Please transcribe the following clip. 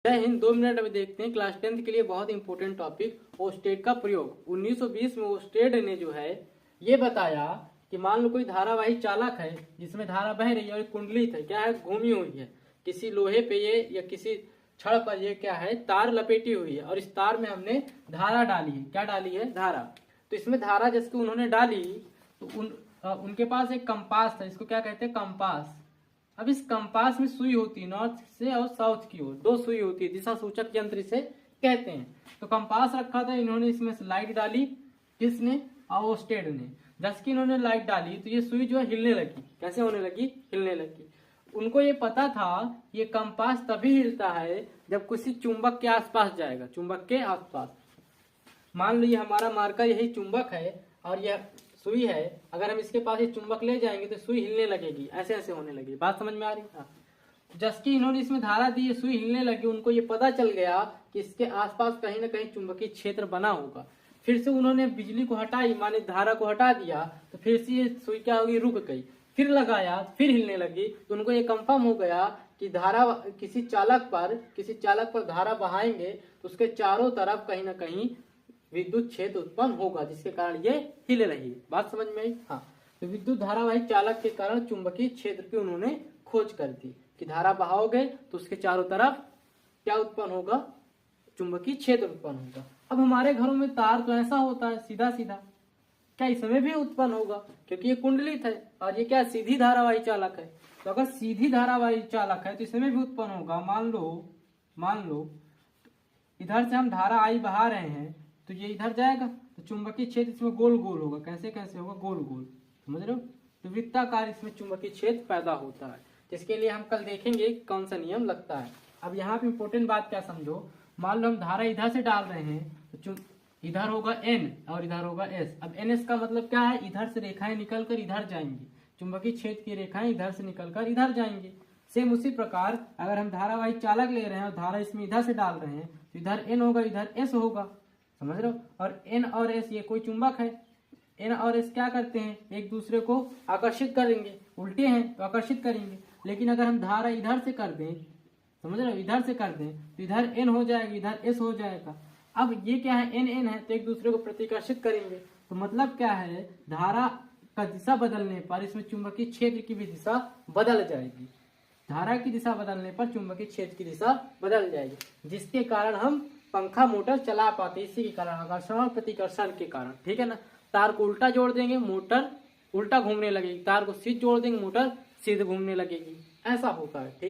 जय हिंद। 2 मिनट अभी देखते हैं क्लास 10th के लिए बहुत इंपॉर्टेंट टॉपिक ओस्टेड का प्रयोग। 1920 में ओस्टेड ने जो है ये बताया कि मान लो कोई धारावाही चालक है जिसमें धारा बह रही है और कुंडलित है, क्या है, घूमी हुई है किसी लोहे पे ये या किसी छड़ पर, ये क्या है, तार लपेटी हुई है और इस तार में हमने धारा डाली है। क्या डाली है? धारा। तो इसमें धारा जिसको उन्होंने डाली तो उनके पास एक कंपास था, इसको क्या कहते हैं? कंपास। अब इस कंपास में सुई होती है नॉर्थ से और साउथ की ओर, 2 सुई होती है, दिशा सूचक यंत्र इसे कहते हैं। तो कंपास रखा था, इन्होंने इसमें लाइट डाली, किसने? ओस्टेड ने। जैसे कि इन्होंने लाइट डाली तो ये सुई जो है हिलने लगी। कैसे होने लगी? हिलने लगी। उनको ये पता था ये कंपास तभी हिलता है जब किसी चुंबक के आसपास जाएगा। चुंबक के आसपास, मान लो ये हमारा मार्कर यही चुंबक है और यह सुई है, अगर हम इसके पास ये चुंबक ले जाएंगे तो सुई हिलने लगेगी, ऐसे ऐसे होने लगेगी। बात समझ में आ रही है? जबकि इन्होंने इसमें धारा दी, सुई हिलने लगी, उनको ये पता चल गया कि इसके आसपास कहीं ना कहीं चुंबकीय क्षेत्र बना होगा। फिर से उन्होंने बिजली को हटाई, माने धारा को हटा दिया, तो फिर से ये सुई क्या होगी? रुक गई। फिर लगाया, फिर हिलने लगी, तो उनको ये कंफर्म हो गया कि धारा किसी चालक पर धारा बहाएंगे तो उसके चारों तरफ कहीं ना कहीं विद्युत क्षेत्र उत्पन्न होगा, जिसके कारण ये हिल रही है। बात समझ में आई? हाँ। तो विद्युत धारावाही चालक के कारण चुंबकीय क्षेत्र की उन्होंने खोज कर दी कि धारा बहाओगे तो उसके चारों तरफ क्या उत्पन्न होगा? चुंबकीय क्षेत्र उत्पन्न होगा। अब हमारे घरों में तार तो ऐसा होता है सीधा सीधा, क्या इसमें भी उत्पन्न होगा? क्योंकि ये कुंडलित है और ये क्या, सीधी धारावाही चालक है। तो अगर सीधी धारावाही चालक है तो इसमें भी उत्पन्न होगा। मान लो इधर से हम धारा आई बहा रहे हैं तो ये इधर जाएगा तो चुंबकीय क्षेत्र इसमें गोल गोल होगा। कैसे कैसे होगा? गोल गोल। समझ रहे हो? तो वृत्ताकार इसमें चुंबकीय क्षेत्र पैदा होता है, जिसके लिए हम कल देखेंगे कौन सा नियम लगता है। अब यहाँ पे इंपॉर्टेंट बात क्या समझो, मान लो हम धारा इधर से डाल रहे हैं तो इधर होगा N और इधर होगा S। अब NS का मतलब क्या है? इधर से रेखाएं निकलकर इधर जाएंगी, चुंबकीय क्षेत्र की रेखाएं इधर से निकलकर इधर जाएंगी। सेम उसी प्रकार अगर हम धारावाही चालक ले रहे हैं और धारा इसमें इधर से डाल रहे हैं तो इधर N होगा, इधर S होगा। समझ रहे हो? और N और S ये कोई चुंबक है, N और S क्या करते हैं? एक दूसरे को आकर्षित करेंगे, उल्टे हैं तो आकर्षित करेंगे। लेकिन अगर हम धारा इधर से कर दें, समझ रहे हो, इधर से कर दें तो इधर N हो जाएगा, इधर S हो जाएगा। अब ये क्या है? N है तो एक दूसरे को प्रतिकर्षित करेंगे। तो मतलब क्या है? धारा का दिशा बदलने पर इसमें चुंबकीय क्षेत्र की भी दिशा बदल जाएगी। धारा की दिशा बदलने पर चुंबकीय क्षेत्र की दिशा बदल जाएगी, जिसके कारण हम पंखा मोटर चला पाते, इसी के कारण, आकर्षण और प्रतिकर्षण के कारण। ठीक है ना? तार को उल्टा जोड़ देंगे, मोटर उल्टा घूमने लगेगी, तार को सीधे जोड़ देंगे, मोटर सीधे घूमने लगेगी। ऐसा होता है। ठीक।